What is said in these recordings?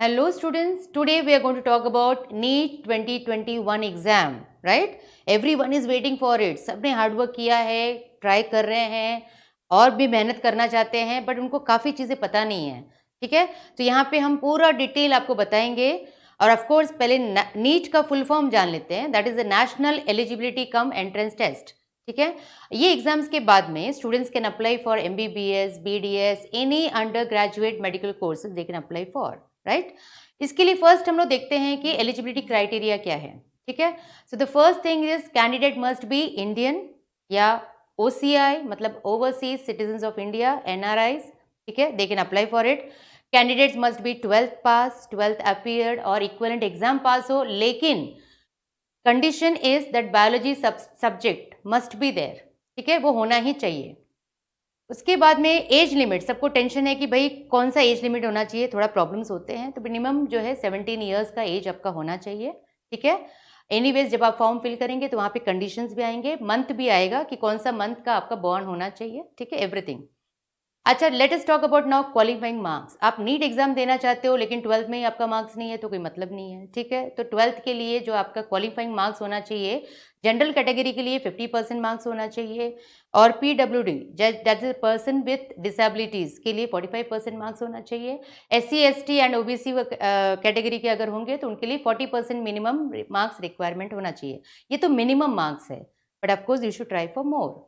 Hello students, today we are going to talk about NEET 2021 exam, right? Everyone is waiting for it. सबने hard work किया है, try कर रहे हैं और भी मेहनत करना चाहते हैं, बट उनको काफ़ी चीज़ें पता नहीं है, ठीक है? तो यहाँ पे हम पूरा डिटेल आपको बताएंगे और ऑफ कोर्स पहले नीट का फुल फॉर्म जान लेते हैं, that is the National Eligibility cum Entrance Test, ठीक है? ये एग्जाम्स के बाद में students can apply for MBBS, BDS, any undergraduate medical courses they can apply for, right? इसके लिए फर्स्ट हम लोग देखते हैं कि एलिजिबिलिटी क्राइटेरिया क्या है, ठीक है? So the first thing is candidate must be Indian या OCI मतलब overseas citizen of India, NRIs, ठीक है? They can apply for it. Candidates must be 12th pass, 12th appeared और इक्विवेलेंट एग्जाम पास हो, लेकिन condition is that biology subject must be there, ठीक है? वो होना ही चाहिए. उसके बाद में एज लिमिट, सबको टेंशन है कि भाई कौन सा एज लिमिट होना चाहिए, थोड़ा प्रॉब्लम्स होते हैं, तो मिनिमम जो है 17 ईयर्स का एज आपका होना चाहिए, ठीक है? एनीवेज जब आप फॉर्म फिल करेंगे तो वहाँ पे कंडीशंस भी आएंगे, मंथ भी आएगा कि कौन सा मंथ का आपका बॉर्न होना चाहिए, ठीक है? एवरीथिंग. अच्छा, let us talk about now qualifying marks. आप नीट एग्जाम देना चाहते हो लेकिन 12th में ही आपका मार्क्स नहीं है तो कोई मतलब नहीं है, ठीक है? तो 12th के लिए जो आपका क्वालिफाइंग मार्क्स होना चाहिए, जनरल कैटेगरी के लिए 50% मार्क्स होना चाहिए और PWD that is person with disabilities के लिए 45% मार्क्स होना चाहिए. SC ST and OBC category के अगर होंगे तो उनके लिए 40% मिनिमम मार्क्स रिक्वायरमेंट होना चाहिए. ये तो मिनिमम मार्क्स है, but of course you should try for more.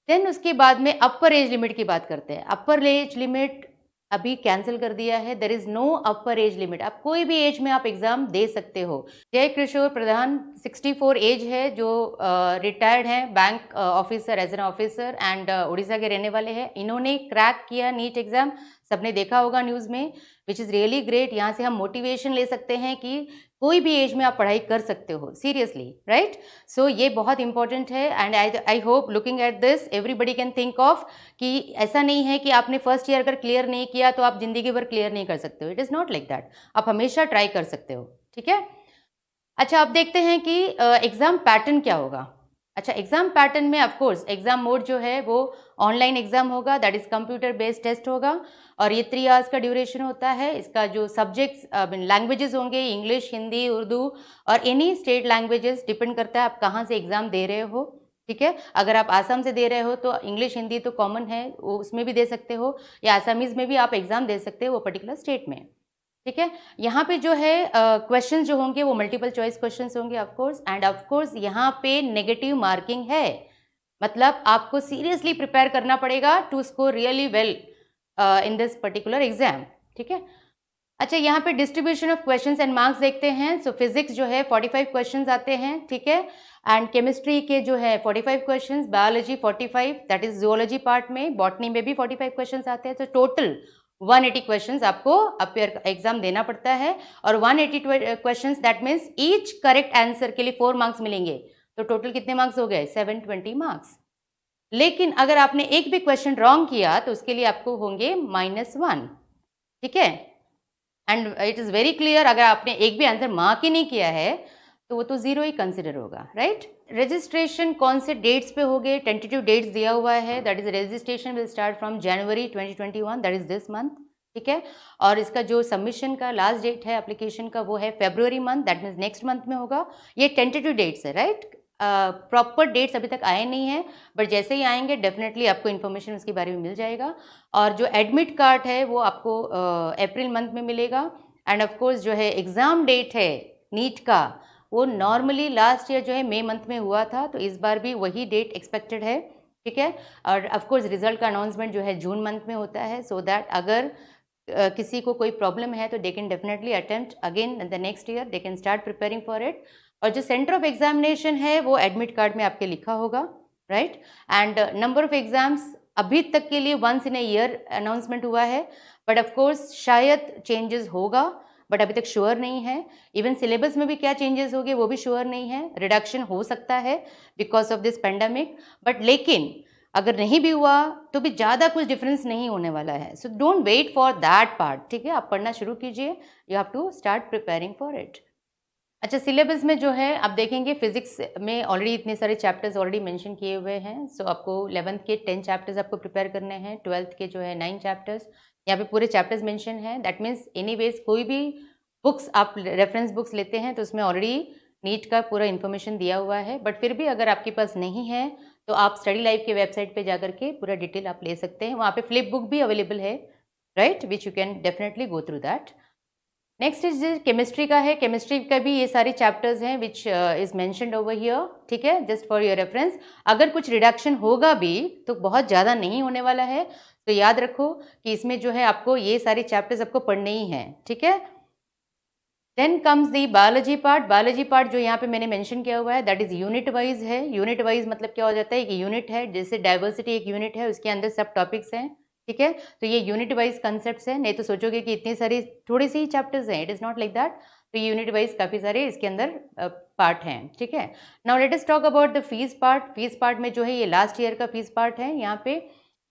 Then उसके बाद में अपर एज लिमिट की बात करते हैं. अपर एज लिमिट अभी कैंसिल कर दिया है. There is no upper age limit. आप कोई भी एज में आप एग्जाम दे सकते हो. जय किशोर प्रधान 64 एज है, जो रिटायर्ड हैं, bank officer, as an officer and Orissa के रहने वाले हैं. इन्होंने क्रैक किया नीट एग्जाम, सबने देखा होगा न्यूज़ में, विच इज़ रियली ग्रेट. यहाँ से हम मोटिवेशन ले सकते हैं कि कोई भी एज में आप पढ़ाई कर सकते हो, सीरियसली, राइट? सो ये बहुत इंपॉर्टेंट है and I hope looking at this everybody can think of कि ऐसा नहीं है कि आपने फर्स्ट ईयर अगर क्लियर नहीं किया तो आप जिंदगी भर क्लियर नहीं कर सकते हो. It is not like that. आप हमेशा ट्राई कर सकते हो, ठीक है? अच्छा, अब देखते हैं कि एग्ज़ाम पैटर्न क्या होगा. अच्छा, एग्ज़ाम पैटर्न में ऑफ कोर्स एग्ज़ाम मोड जो है वो ऑनलाइन एग्ज़ाम होगा, that is computer based test होगा और ये 3 आवर्स का ड्यूरेशन होता है. इसका जो सब्जेक्ट्स लैंग्वेजेस होंगे, इंग्लिश, हिंदी, उर्दू और एनी स्टेट लैंग्वेजेस, डिपेंड करता है आप कहाँ से एग्ज़ाम दे रहे हो, ठीक है? अगर आप आसाम से दे रहे हो तो इंग्लिश, हिंदी तो कॉमन है, उसमें भी दे सकते हो, या आसामीज़ में भी आप एग्ज़ाम दे सकते हो वो पर्टिकुलर स्टेट में, ठीक है? यहाँ पे जो है क्वेश्चन जो होंगे वो मल्टीपल चॉइस क्वेश्चंस होंगे of course, end of course यहाँ पे नेगेटिव मार्किंग है. मतलब आपको सीरियसली प्रिपेयर करना पड़ेगा to score really well in this particular exam, ठीक है? अच्छा, यहाँ पे distribution of questions and marks देखते हैं. सो फिजिक्स जो है 45 क्वेश्चंस आते हैं, ठीक है? एंड केमिस्ट्री के जो है 45 questions, biology 45, that is geology part में, बॉटनी में भी 45 क्वेश्चंस आते हैं. तो टोटल 180 क्वेश्चंस आपको अपियर एग्जाम देना पड़ता है और 180 questions that means each correct answer के लिए 4 मार्क्स मिलेंगे. तो टोटल कितने मार्क्स हो गए? 720 मार्क्स. लेकिन अगर आपने एक भी क्वेश्चन रॉन्ग किया तो उसके लिए आपको होंगे -1, ठीक है? And it is very clear, अगर आपने एक भी आंसर मार्क ही नहीं किया है तो वो तो 0 ही कंसिडर होगा, राइट? रजिस्ट्रेशन कौन से डेट्स पे हो गए? टेंटेटिव डेट्स दिया हुआ है, that is registration will start from January 2021, that is this month, ठीक है? और इसका जो सबमिशन का लास्ट डेट है एप्लीकेशन का वो है फरवरी month, that means next month में होगा. ये टेंटेटिव डेट्स है, राइट? प्रॉपर डेट्स अभी तक आए नहीं हैं, बट जैसे ही आएंगे डेफिनेटली आपको इन्फॉर्मेशन उसके बारे में मिल जाएगा. और जो एडमिट कार्ड है वो आपको अप्रैल मंथ में मिलेगा. एंड ऑफ कोर्स जो है एग्ज़ाम डेट है नीट का, वो नॉर्मली लास्ट ईयर जो है मई मंथ में हुआ था, तो इस बार भी वही डेट एक्सपेक्टेड है, ठीक है? और ऑफ कोर्स रिजल्ट का अनाउंसमेंट जो है जून मंथ में होता है, सो दैट अगर किसी को कोई प्रॉब्लम है तो they can definitely attempt again in the next year, they can start preparing for it. और जो सेंटर ऑफ एग्जामिनेशन है वो एडमिट कार्ड में आपके लिखा होगा, right? And number of exams अभी तक के लिए once in a year announcement हुआ है, बट ऑफ कोर्स शायद चेंजेस होगा, बट अभी तक श्योर नहीं है. इवन सिलेबस में भी क्या चेंजेस होंगे वो भी श्योर नहीं है. रिडक्शन हो सकता है because of this pandemic, but लेकिन अगर नहीं भी हुआ तो भी ज़्यादा कुछ डिफरेंस नहीं होने वाला है. So don't wait for that part, ठीक है? आप पढ़ना शुरू कीजिए, you have to start preparing for it. अच्छा, सिलेबस में जो है आप देखेंगे फिजिक्स में ऑलरेडी इतने सारे चैप्टर्स ऑलरेडी मेंशन किए हुए हैं। सो आपको 11th के 10 चैप्टर्स आपको प्रिपेयर करने हैं, 12th के जो है 9 चैप्टर्स, यहाँ पे पूरे चैप्टर्स मेंशन हैं। दैट मीन्स एनीवेज कोई भी बुक्स आप रेफरेंस बुक्स लेते हैं तो उसमें ऑलरेडी नीट का पूरा इन्फॉर्मेशन दिया हुआ है। बट फिर भी अगर आपके पास नहीं है तो आप स्टडी लाइव के वेबसाइट पे जाकर के पूरा डिटेल आप ले सकते हैं। वहाँ पे फ्लिप बुक भी अवेलेबल है, right, which you can definitely go through that. Next is chemistry का है। केमिस्ट्री का भी ये सारे चैप्टर्स हैं which is mentioned over here, ठीक है, जस्ट फॉर योर रेफरेंस। अगर कुछ रिडक्शन होगा भी तो बहुत ज़्यादा नहीं होने वाला है, तो याद रखो कि इसमें जो है आपको ये सारे चैप्टर्स आपको पढ़ने ही हैं, ठीक है। Then comes the biology part. Biology part जो यहाँ पे मैंने मेंशन किया हुआ है दैट इज यूनिट वाइज है। यूनिट वाइज मतलब क्या हो जाता है कि यूनिट है, जैसे डाइवर्सिटी एक यूनिट है, उसके अंदर सब टॉपिक्स हैं, ठीक है। तो ये यूनिट वाइज कंसेप्ट्स हैं, नहीं तो सोचोगे कि इतने सारे थोड़े से ही चैप्टर्स हैं, it is not like that. तो यूनिट वाइज काफ़ी सारे इसके अंदर पार्ट हैं, ठीक है। Now let us talk about the fees part. Fees part में जो है ये लास्ट ईयर का फीस पार्ट है। यहाँ पे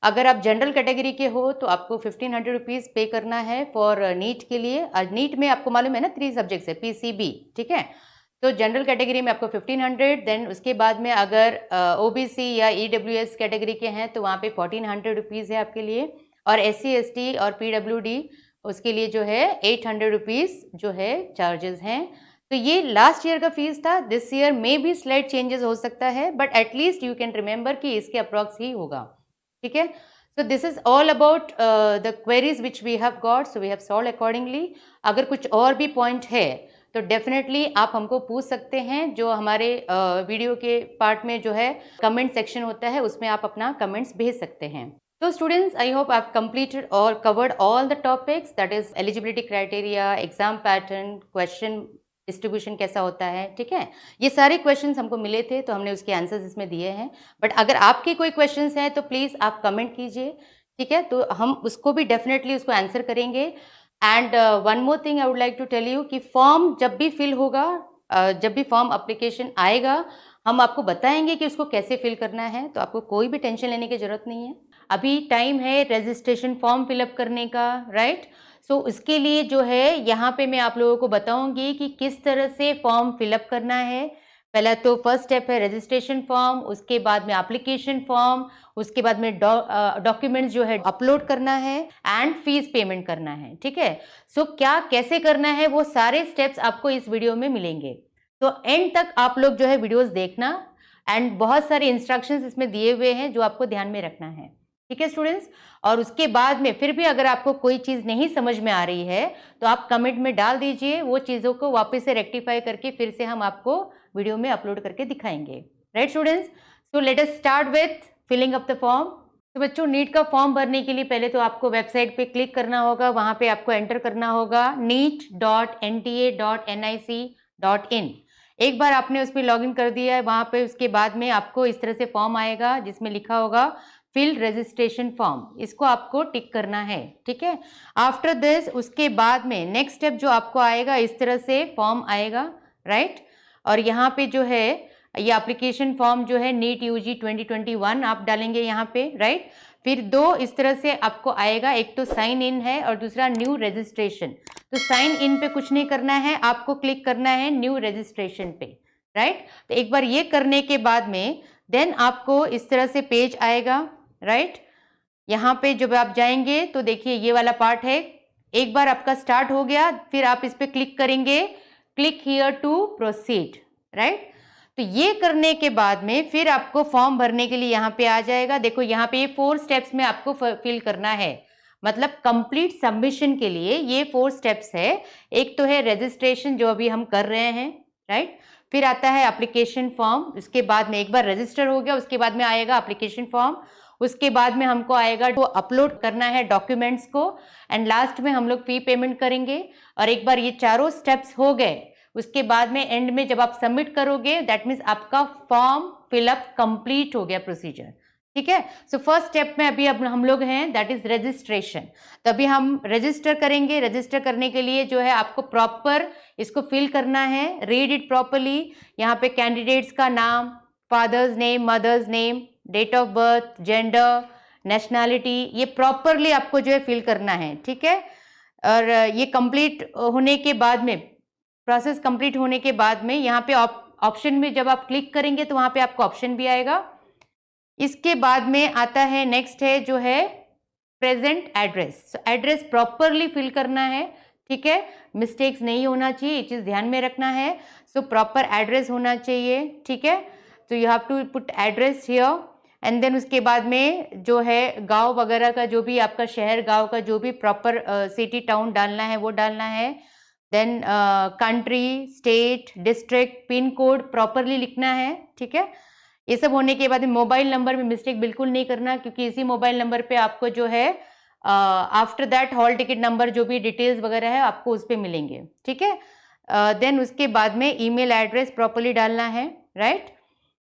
अगर आप जनरल कैटेगरी के हो तो आपको 1500 रुपीज़ पे करना है फॉर नीट के लिए। और नीट में आपको मालूम है ना 3 सब्जेक्ट्स है, PCB, ठीक है। तो जनरल कैटेगरी में आपको 1500, देन उसके बाद में अगर OBC या EWS कैटेगरी के हैं तो वहाँ पे 1400 रुपीज़ है आपके लिए। और SC ST और PWD उसके लिए जो है 800 रुपीज़ जो है चार्जेस हैं। तो ये लास्ट ईयर का फीस था। दिस ईयर में भी स्लाइट चेंजेस हो सकता है, but at least you can remember कि इसके अप्रॉक्स ही होगा, ठीक है। So this is all about the queries which we have got, so we have solve accordingly. अगर कुछ और भी पॉइंट है तो डेफिनेटली आप हमको पूछ सकते हैं, जो हमारे वीडियो के पार्ट में जो है कमेंट सेक्शन होता है उसमें आप अपना कमेंट्स भेज सकते हैं। तो students, I hope I have completed और covered all the topics, that is eligibility criteria, exam pattern, question distribution कैसा होता है, ठीक है। ये सारे क्वेश्चंस हमको मिले थे तो हमने उसके आंसर्स इसमें दिए हैं। बट अगर आपके कोई क्वेश्चंस हैं तो प्लीज़ आप कमेंट कीजिए, ठीक है, तो हम उसको भी डेफिनेटली उसको आंसर करेंगे। And one more thing I would like to tell you कि फॉर्म जब भी फिल होगा, जब भी फॉर्म अप्लीकेशन आएगा, हम आपको बताएंगे कि उसको कैसे फिल करना है, तो आपको कोई भी टेंशन लेने की ज़रूरत नहीं है। अभी टाइम है रजिस्ट्रेशन फॉर्म फिलअप करने का, राइट। सो उसके लिए जो है यहाँ पे मैं आप लोगों को बताऊंगी कि किस तरह से फॉर्म फिलअप करना है। पहला तो फर्स्ट स्टेप है रजिस्ट्रेशन फॉर्म, उसके बाद में एप्लीकेशन फॉर्म, उसके बाद में डॉक्यूमेंट्स जो है अपलोड करना है एंड फीस पेमेंट करना है, ठीक है। सो क्या कैसे करना है वो सारे स्टेप्स आपको इस वीडियो में मिलेंगे, तो एंड तक आप लोग जो है वीडियोस देखना। एंड बहुत सारे इंस्ट्रक्शंस इसमें दिए हुए हैं जो आपको ध्यान में रखना है, ठीक है स्टूडेंट्स। और उसके बाद में फिर भी अगर आपको कोई चीज़ नहीं समझ में आ रही है तो आप कमेंट में डाल दीजिए, वो चीज़ों को वापस से रेक्टिफाई करके फिर से हम आपको वीडियो में अपलोड करके दिखाएंगे, right students. So let us start with filling up the form. तो बच्चों, नीट का फॉर्म भरने के लिए पहले तो आपको वेबसाइट पे क्लिक करना होगा, वहाँ पे आपको एंटर करना होगा neet.nta.nic.in। एक बार आपने उस पर लॉग इन कर दिया है वहाँ पे, उसके बाद में आपको इस तरह से फॉर्म आएगा जिसमें लिखा होगा फिल रजिस्ट्रेशन फॉर्म, इसको आपको टिक करना है, ठीक है। आफ्टर दिस उसके बाद में नेक्स्ट स्टेप जो आपको आएगा, इस तरह से फॉर्म आएगा, राइट। और यहाँ पे जो है ये एप्लीकेशन फॉर्म जो है नीट यूजी 2021 आप डालेंगे यहाँ पे, राइट। फिर दो इस तरह से आपको आएगा, एक तो साइन इन है और दूसरा न्यू रजिस्ट्रेशन। तो साइन इन पे कुछ नहीं करना है, आपको क्लिक करना है न्यू रजिस्ट्रेशन पे, राइट। तो एक बार ये करने के बाद में देन आपको इस तरह से पेज आएगा, राइट। यहाँ पे जब आप जाएंगे तो देखिए ये वाला पार्ट है। एक बार आपका स्टार्ट हो गया फिर आप इस पे क्लिक करेंगे, click here to proceed, right. तो ये करने के बाद में फिर आपको फॉर्म भरने के लिए यहाँ पे आ जाएगा। देखो यहाँ पे ये 4 स्टेप्स में आपको फिल करना है, मतलब कंप्लीट सबमिशन के लिए ये 4 स्टेप्स है। एक तो है रजिस्ट्रेशन जो अभी हम कर रहे हैं, राइट। फिर आता है एप्लीकेशन फॉर्म, उसके बाद में एक बार रजिस्टर हो गया उसके बाद में आएगा एप्लीकेशन फॉर्म, उसके बाद में हमको आएगा वो अपलोड करना है डॉक्यूमेंट्स को, एंड लास्ट में हम लोग फी पेमेंट करेंगे। और एक बार ये चारों स्टेप्स हो गए उसके बाद में एंड में जब आप सबमिट करोगे दैट मीन्स आपका फॉर्म फिलअप कंप्लीट हो गया प्रोसीजर, ठीक है। सो फर्स्ट स्टेप में अभी अब हम लोग हैं दैट इज रजिस्ट्रेशन। तो अभी हम रजिस्टर करेंगे। रजिस्टर करने के लिए जो है आपको प्रॉपर इसको फिल करना है, रीड इट प्रॉपरली। यहाँ पे कैंडिडेट्स का नाम, father's name, mother's name, date of birth, gender, nationality, ये प्रॉपरली आपको जो है फिल करना है, ठीक है। और ये कंप्लीट होने के बाद में प्रोसेस कंप्लीट होने के बाद में यहाँ पे ऑप्शन में जब आप क्लिक करेंगे तो वहाँ पे आपको ऑप्शन भी आएगा। इसके बाद में आता है नेक्स्ट है जो है present address. Address properly fill करना है, ठीक है, मिस्टेक्स नहीं होना चाहिए, ये चीज़ ध्यान में रखना है। सो प्रॉपर एड्रेस होना चाहिए, ठीक है। तो you have to put address here and then उसके बाद में जो है गांव वगैरह का जो भी आपका शहर गांव का जो भी प्रॉपर सिटी टाउन डालना है वो डालना है। Then country, state, district, pin code properly लिखना है, ठीक है। ये सब होने के बाद मोबाइल नंबर में मिस्टेक बिल्कुल नहीं करना, क्योंकि इसी मोबाइल नंबर पे आपको जो है after that hall ticket number जो भी डिटेल्स वगैरह है आपको उस पर मिलेंगे, ठीक है। देन उसके बाद में ईमेल एड्रेस प्रॉपरली डालना है, राइट।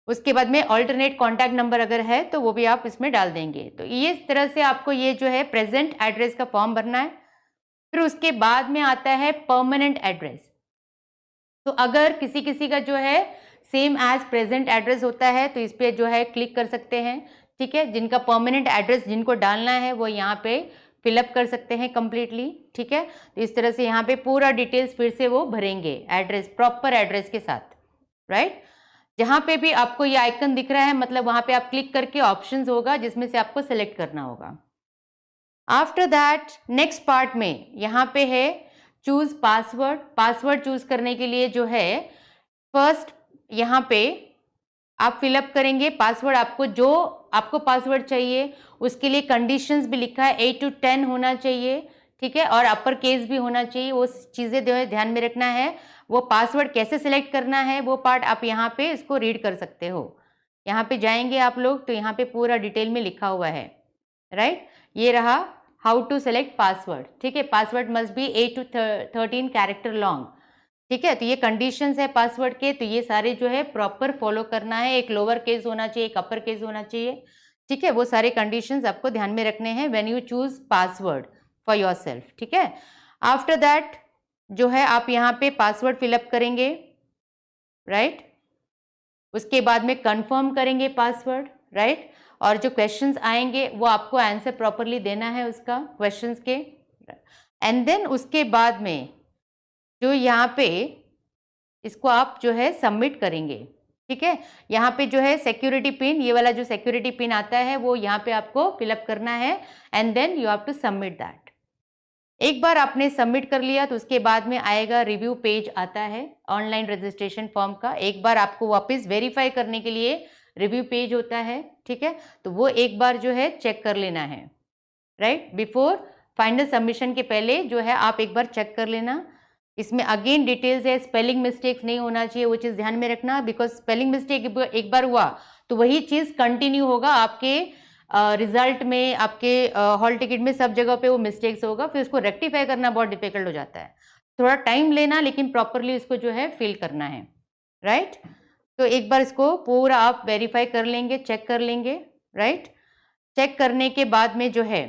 उसके बाद में ऑल्टरनेट कॉन्टैक्ट नंबर अगर है तो वो भी आप इसमें डाल देंगे। तो ये इस तरह से आपको ये जो है प्रेजेंट एड्रेस का फॉर्म भरना है। फिर उसके बाद में आता है परमानेंट एड्रेस। तो अगर किसी किसी का जो है सेम एज प्रेजेंट एड्रेस होता है तो इस पर जो है क्लिक कर सकते हैं, ठीक है। जिनका परमानेंट एड्रेस जिनको डालना है वो यहाँ पे फिलअप कर सकते हैं कंप्लीटली, ठीक है। तो इस तरह से यहाँ पे पूरा डिटेल्स फिर से वो भरेंगे एड्रेस, प्रॉपर एड्रेस के साथ, राइट। जहाँ पे भी आपको ये आइकन दिख रहा है मतलब वहाँ पे आप क्लिक करके ऑप्शंस होगा जिसमें से आपको सेलेक्ट करना होगा। आफ्टर दैट नेक्स्ट पार्ट में यहाँ पे है चूज पासवर्ड। पासवर्ड चूज करने के लिए जो है फर्स्ट यहाँ पे आप फिलअप करेंगे पासवर्ड। आपको पासवर्ड चाहिए उसके लिए कंडीशंस भी लिखा है 8 to 10 होना चाहिए, ठीक है, और अपर केस भी होना चाहिए। वो चीज़ें जो है ध्यान में रखना है। वो पासवर्ड कैसे सिलेक्ट करना है वो पार्ट आप यहाँ पे इसको रीड कर सकते हो। यहाँ पे जाएंगे आप लोग तो यहाँ पे पूरा डिटेल में लिखा हुआ है, राइट। ये रहा हाउ टू सेलेक्ट पासवर्ड, ठीक है। Password must be 8 to 13 character long, ठीक है। तो ये कंडीशंस है पासवर्ड के, तो ये सारे जो है प्रॉपर फॉलो करना है। एक लोअर केस होना चाहिए, एक अपर केस होना चाहिए, ठीक है। वो सारे कंडीशंस आपको ध्यान में रखने हैं when you choose password for yourself, ठीक है। आफ्टर दैट जो है आप यहाँ पे पासवर्ड फिलअप करेंगे, राइट। उसके बाद में कंफर्म करेंगे पासवर्ड, राइट। और जो क्वेश्चंस आएंगे वो आपको आंसर प्रॉपरली देना है उसका क्वेश्चंस के। एंड देन उसके बाद में जो यहाँ पे इसको आप जो है सबमिट करेंगे, ठीक है। यहाँ पे जो है सिक्योरिटी पिन, ये वाला जो सिक्योरिटी पिन आता है वो यहाँ पे आपको फिलअप करना है and then you have to submit that. एक बार आपने सबमिट कर लिया तो उसके बाद में आएगा रिव्यू पेज आता है ऑनलाइन रजिस्ट्रेशन फॉर्म का। एक बार आपको वापस वेरीफाई करने के लिए रिव्यू पेज होता है, ठीक है। तो वो एक बार जो है चेक कर लेना है, राइट। बिफोर फाइनल सबमिशन के पहले जो है आप एक बार चेक कर लेना। इसमें अगेन डिटेल्स है, स्पेलिंग मिस्टेक्स नहीं होना चाहिए, वो चीज़ ध्यान में रखना। बिकॉज स्पेलिंग मिस्टेक एक बार हुआ तो वही चीज़ कंटिन्यू होगा आपके रिजल्ट में, आपके हॉल टिकट में, सब जगह पे वो मिस्टेक्स होगा। फिर उसको रेक्टिफाई करना बहुत डिफिकल्ट हो जाता है। थोड़ा टाइम लेना लेकिन प्रॉपरली इसको जो है फिल करना है, राइट। तो एक बार इसको पूरा आप वेरीफाई कर लेंगे, चेक कर लेंगे, राइट। चेक करने के बाद में जो है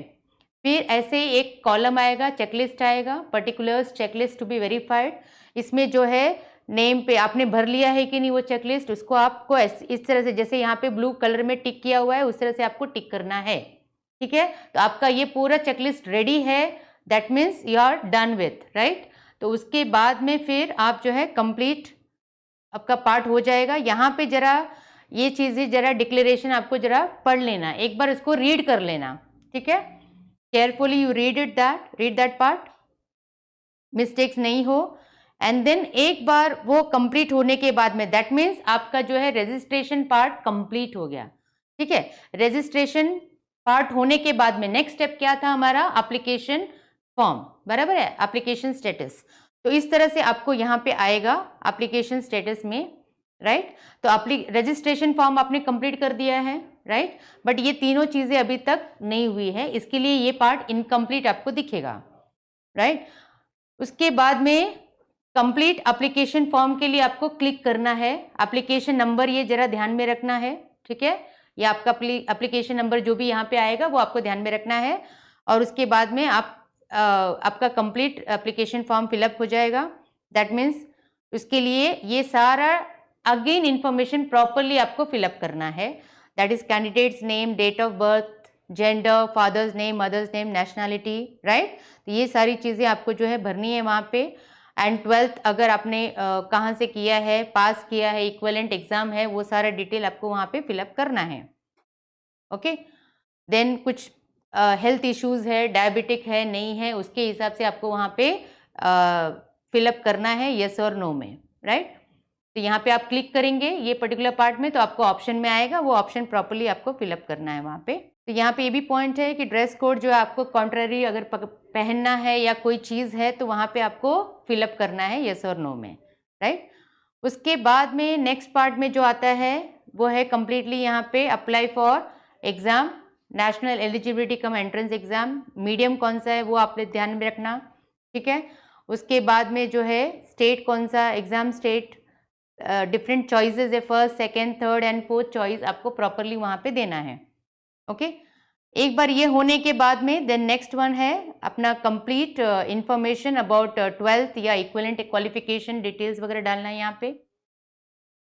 फिर ऐसे ही एक कॉलम आएगा, चेकलिस्ट आएगा, particulars checklist to be verified. इसमें जो है नेम पे आपने भर लिया है कि नहीं वो चेकलिस्ट, उसको आपको इस तरह से जैसे यहाँ पे ब्लू कलर में टिक किया हुआ है उस तरह से आपको टिक करना है, ठीक है। तो आपका ये पूरा चेकलिस्ट रेडी है, that means you are done with, right. तो उसके बाद में फिर आप जो है कंप्लीट आपका पार्ट हो जाएगा। यहाँ पे जरा ये चीज़ें जरा डिक्लेरेशन आपको जरा पढ़ लेना, एक बार उसको रीड कर लेना, ठीक है। Carefully you read that part, mistakes नहीं हो। एंड देन एक बार वो कंप्लीट होने के बाद में दैट मीन्स आपका जो है रजिस्ट्रेशन पार्ट कंप्लीट हो गया, ठीक है। रजिस्ट्रेशन पार्ट होने के बाद में नेक्स्ट स्टेप क्या था हमारा, एप्लीकेशन फॉर्म, बराबर है, एप्लीकेशन स्टेटस। तो इस तरह से आपको यहाँ पे आएगा एप्लीकेशन स्टेटस में, राइट। तो रजिस्ट्रेशन फॉर्म आपने कंप्लीट कर दिया है, राइट, बट ये तीनों चीज़ें अभी तक नहीं हुई है, इसके लिए ये पार्ट इनकम्प्लीट आपको दिखेगा, राइट। उसके बाद में कंप्लीट एप्लीकेशन फॉर्म के लिए आपको क्लिक करना है। एप्लीकेशन नंबर ये जरा ध्यान में रखना है, ठीक है। ये आपका एप्लीकेशन नंबर जो भी यहाँ पे आएगा वो आपको ध्यान में रखना है। और उसके बाद में आपका कंप्लीट एप्लीकेशन फॉर्म फिलअप हो जाएगा। दैट मीन्स उसके लिए ये सारा अगेन इंफॉर्मेशन प्रॉपरली आपको फिलअप करना है। That is candidate's name, date of birth, gender, father's name, mother's name, nationality, right. तो ये सारी चीज़ें आपको जो है भरनी है वहाँ पे। एंड 12th अगर आपने कहाँ से किया है, पास किया है, इक्विवेलेंट एग्जाम है, वो सारा डिटेल आपको वहाँ पे फिलअप करना है। ओके, देन कुछ हेल्थ इश्यूज है, डायबिटिक है, नहीं है, उसके हिसाब से आपको वहाँ पे फिलअप करना है यस और नो में, राइट। तो यहाँ पे आप क्लिक करेंगे ये पर्टिकुलर पार्ट में, तो आपको ऑप्शन में आएगा, वो ऑप्शन प्रॉपर्ली आपको फिलअप करना है वहाँ पे। तो यहाँ पे ये भी पॉइंट है कि ड्रेस कोड जो है आपको कॉन्ट्ररी अगर पहनना है या कोई चीज़ है तो वहाँ पे आपको फिलअप करना है यस और नो में, राइट। उसके बाद में नेक्स्ट पार्ट में जो आता है वो है कम्प्लीटली यहाँ पे apply for exam, national Eligibility cum entrance exam, medium कौन सा है वो आपने ध्यान में रखना, ठीक है। उसके बाद में जो है स्टेट कौन सा एग्ज़ाम, स्टेट डिफरेंट चॉइसेस है, first, second, third and fourth choice आपको प्रॉपरली वहाँ पे देना है। ओके, एक बार ये होने के बाद में देन नेक्स्ट वन है अपना कंप्लीट इंफॉर्मेशन अबाउट 12th या इक्विवेलेंट क्वालिफिकेशन डिटेल्स वगैरह डालना है यहाँ पे,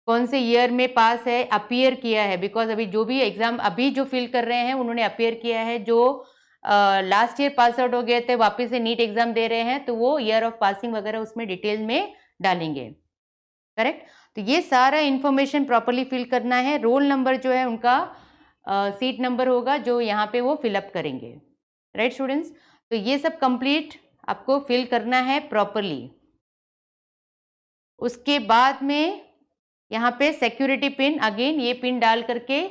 कौन से ईयर में पास है, अपीयर किया है, बिकॉज अभी जो भी एग्जाम अभी जो फिल कर रहे हैं उन्होंने अपीयर किया है, जो लास्ट ईयर पास आउट हो गए थे वापस से नीट एग्जाम दे रहे हैं तो वो ईयर ऑफ पासिंग वगैरह उसमें डिटेल में डालेंगे, करेक्ट। तो ये सारा इंफॉर्मेशन प्रॉपरली फिल करना है। रोल नंबर जो है उनका सीट नंबर होगा जो यहाँ पे वो फिलअप करेंगे, राइट स्टूडेंट्स। तो ये सब कंप्लीट आपको फिल करना है प्रॉपरली। उसके बाद में यहाँ पे सिक्योरिटी पिन, अगेन ये पिन डाल करके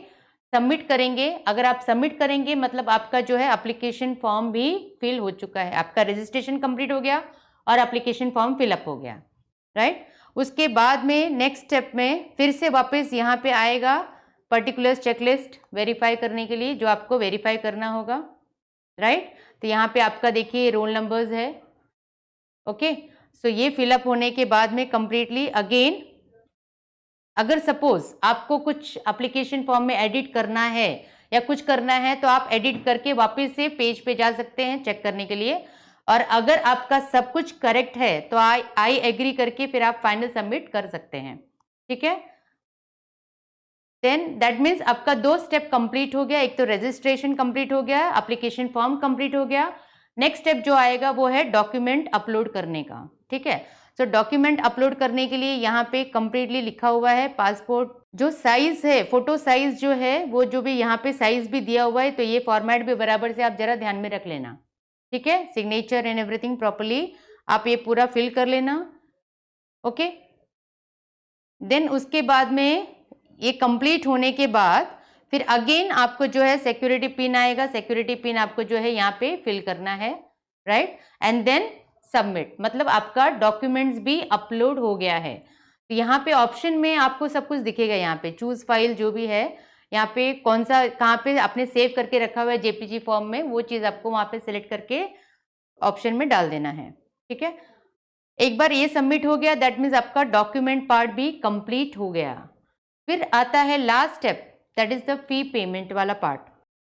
सबमिट करेंगे। अगर आप सबमिट करेंगे मतलब आपका जो है एप्लीकेशन फॉर्म भी फिल हो चुका है, आपका रजिस्ट्रेशन कंप्लीट हो गया और एप्लीकेशन फॉर्म फिलअप हो गया, राइट। उसके बाद में नेक्स्ट स्टेप में फिर से वापस यहाँ पे आएगा पर्टिकुलर चेकलिस्ट वेरीफाई करने के लिए, जो आपको वेरीफाई करना होगा, राइट। तो यहाँ पे आपका देखिए रोल नंबर्स है, ओके। सो ये फिलअप होने के बाद में कंप्लीटली अगेन अगर सपोज आपको कुछ एप्लीकेशन फॉर्म में एडिट करना है या कुछ करना है तो आप एडिट करके वापस से पेज पे जा सकते हैं चेक करने के लिए, और अगर आपका सब कुछ करेक्ट है तो आई एग्री करके फिर आप फाइनल सबमिट कर सकते हैं, ठीक है। देन दैट मीन्स आपका 2 स्टेप कंप्लीट हो गया, एक तो रजिस्ट्रेशन कंप्लीट हो गया, एप्लीकेशन फॉर्म कंप्लीट हो गया। नेक्स्ट स्टेप जो आएगा वो है डॉक्यूमेंट अपलोड करने का, ठीक है। सो डॉक्यूमेंट अपलोड करने के लिए यहाँ पे कंप्लीटली लिखा हुआ है पासपोर्ट जो साइज है, फोटो साइज जो है वो जो भी यहाँ पे साइज भी दिया हुआ है, तो ये फॉर्मेट भी बराबर से आप जरा ध्यान में रख लेना, ठीक है। सिग्नेचर एंड एवरीथिंग प्रॉपरली आप ये पूरा फिल कर लेना, ओके। देन उसके बाद में ये कंप्लीट होने के बाद फिर अगेन आपको जो है सिक्योरिटी पिन आएगा, सिक्योरिटी पिन आपको जो है यहाँ पे फिल करना है, राइट। एंड देन सबमिट, मतलब आपका डॉक्यूमेंट्स भी अपलोड हो गया है। तो यहाँ पे ऑप्शन में आपको सब कुछ दिखेगा, यहाँ पे चूज फाइल जो भी है, यहाँ पे कौन सा कहाँ पे आपने सेव करके रखा हुआ है जेपीजी फॉर्म में, वो चीज़ आपको वहाँ पे सिलेक्ट करके ऑप्शन में डाल देना है, ठीक है। एक बार ये सबमिट हो गया दैट मीन्स आपका डॉक्यूमेंट पार्ट भी कंप्लीट हो गया। फिर आता है last step, that is the fee payment वाला पार्ट।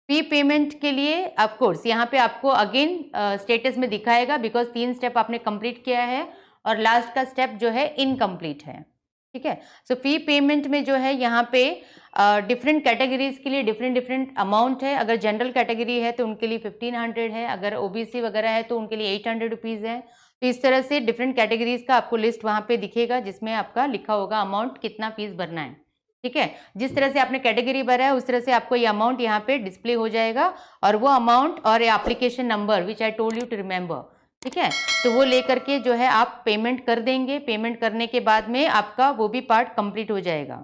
फी पेमेंट के लिए ऑफ कोर्स यहाँ पे आपको अगेन स्टेटस में दिखाएगा बिकॉज 3 स्टेप आपने कंप्लीट किया है और लास्ट का स्टेप जो है इनकम्प्लीट है, ठीक है। सो फी पेमेंट में जो है यहाँ पे डिफरेंट कैटेगरीज के लिए डिफरेंट अमाउंट है। अगर जनरल कैटेगरी है तो उनके लिए 1500 है, अगर ओबीसी वगैरह है तो उनके लिए 800 रुपीज़ है। तो इस तरह से डिफरेंट कैटेगरीज का आपको लिस्ट वहाँ पे दिखेगा जिसमें आपका लिखा होगा अमाउंट कितना फीस भरना है, ठीक है। जिस तरह से आपने कैटेगरी भरा है उस तरह से आपको ये अमाउंट यहाँ पे डिस्प्ले हो जाएगा और वो अमाउंट और application number which I told you to remember, ठीक है। तो वो लेकर के जो है आप पेमेंट कर देंगे। पेमेंट करने के बाद में आपका वो भी पार्ट कंप्लीट हो जाएगा,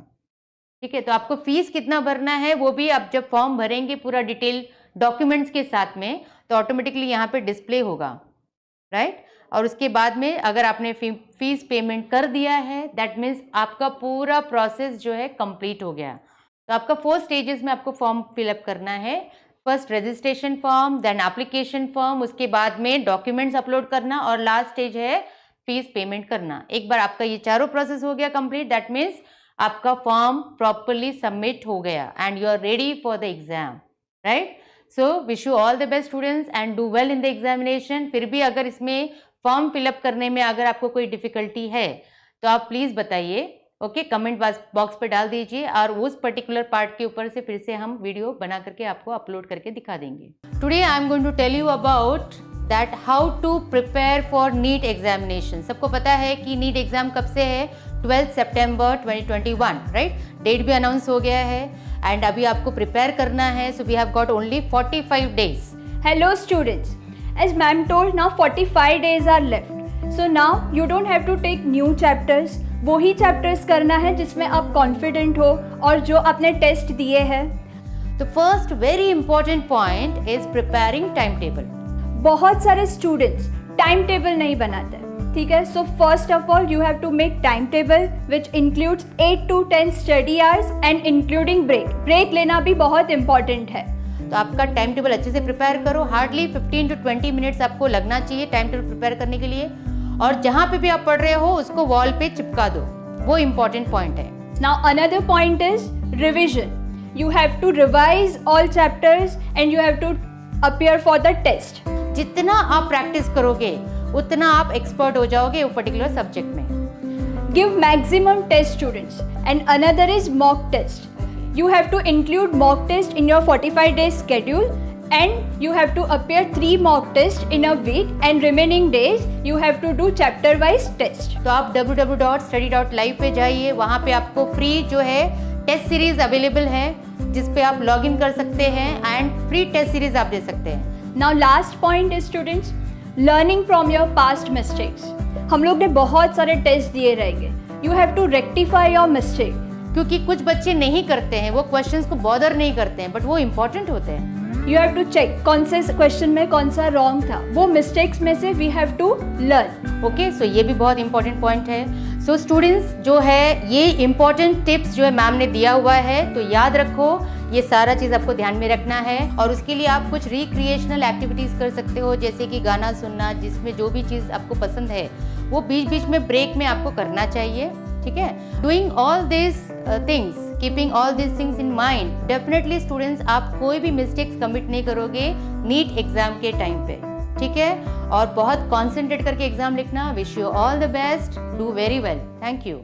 ठीक है। तो आपको फीस कितना भरना है वो भी आप जब फॉर्म भरेंगे पूरा डिटेल डॉक्यूमेंट्स के साथ में तो ऑटोमेटिकली यहाँ पे डिस्प्ले होगा, राइट। और उसके बाद में अगर आपने फीस पेमेंट कर दिया है दैट मीन्स आपका पूरा प्रोसेस जो है कंप्लीट हो गया। तो आपका 4 स्टेजेस में आपको फॉर्म फिलअप करना है। First registration form, then application form, उसके बाद में डॉक्यूमेंट्स अपलोड करना और लास्ट स्टेज है फीस पेमेंट करना। एक बार आपका ये चारों प्रोसेस हो गया कंप्लीट दैट मीन्स आपका फॉर्म प्रॉपरली सबमिट हो गया and you are ready for the exam, right. So wish you all the best students and do well in the examination. फिर भी अगर इसमें फॉर्म फिलअप करने में अगर आपको कोई डिफिकल्टी है तो आप प्लीज़ बताइए, ओके। कमेंट बॉक्स पे डाल दीजिए और उस पर्टिकुलर पार्ट के ऊपर से फिर से हम वीडियो बना करके आपको अपलोड करके दिखा देंगे। Today I am going to tell you about that how to prepare for NEET examination. सबको पता है कि नीट एग्जाम कब से है, 12 सितंबर 2021, राइट? डेट भी अनाउंस हो गया है एंड अभी आपको प्रिपेयर करना है। So we have got only 45 days. Hello students, as ma'am told, now 45 days are left. So now you don't have to take new chapters. वही चैप्टर्स करना है जिसमें आप कॉन्फिडेंट हो और जो आपने टेस्ट दिए हैं। तो first very important point is preparing time table. बहुत सारे स्टूडेंट्स टाइम टेबल नहीं बनाते, ठीक है? So first of all you have to make time table which includes 8 to 10 study hours and including break लेना भी बहुत इंपॉर्टेंट है। तो आपका टाइम टेबल अच्छे से प्रिपेयर करो। हार्डली 15 to 20 मिनट्स आपको लगना चाहिए टाइम टेबल प्रिपेयर करने के लिए, और जहाँ पे भी आप पढ़ रहे हो उसको वॉल पे चिपका दो, वो इम्पोर्टेंट पॉइंट है। Now another point is revision. You have to revise all chapters and you have to appear for the test. जितना आप प्रैक्टिस करोगे उतना आप एक्सपर्ट हो जाओगे वो पर्टिकुलर सब्जेक्ट में। Give maximum test students and another is mock test. You have to include mock test in your 45 days schedule and you have to appear 3 mock tests in a week and remaining days you have to do chapter wise test. तो आप www.study.live पे जाइए, वहाँ पे आपको free जो है test series available है जिस पे आप लॉग इन कर सकते हैं एंड फ्री टेस्ट सीरीज आप दे सकते हैं। Now last point is students, learning from your past mistakes. हम लोग ने बहुत सारे टेस्ट दिए रहेंगे, you have to rectify your mistake. क्योंकि कुछ बच्चे नहीं करते हैं, वो क्वेश्चंस को बॉदर नहीं करते हैं, बट वो इंपॉर्टेंट होते हैं। यू हैव टू चेक कौन से क्वेश्चन में कौन सा रॉन्ग था, वो मिस्टेक्स में से we have to learn. Okay, so ये भी बहुत इंपॉर्टेंट पॉइंट है। सो स्टूडेंट्स जो है ये इंपॉर्टेंट टिप्स जो है मैम ने दिया हुआ है, तो याद रखो ये सारा चीज़ आपको ध्यान में रखना है। और उसके लिए आप कुछ रिक्रिएशनल एक्टिविटीज़ कर सकते हो, जैसे कि गाना सुनना, जिसमें जो भी चीज़ आपको पसंद है वो बीच बीच में ब्रेक में आपको करना चाहिए, ठीक है? Doing all this things, keeping all this things in mind, definitely students आप कोई भी मिस्टेक्स कमिट नहीं करोगे नीट एग्जाम के टाइम पे, ठीक है? और बहुत कॉन्सेंट्रेट करके एग्जाम लिखना। Wish you all the best, do very well, thank you.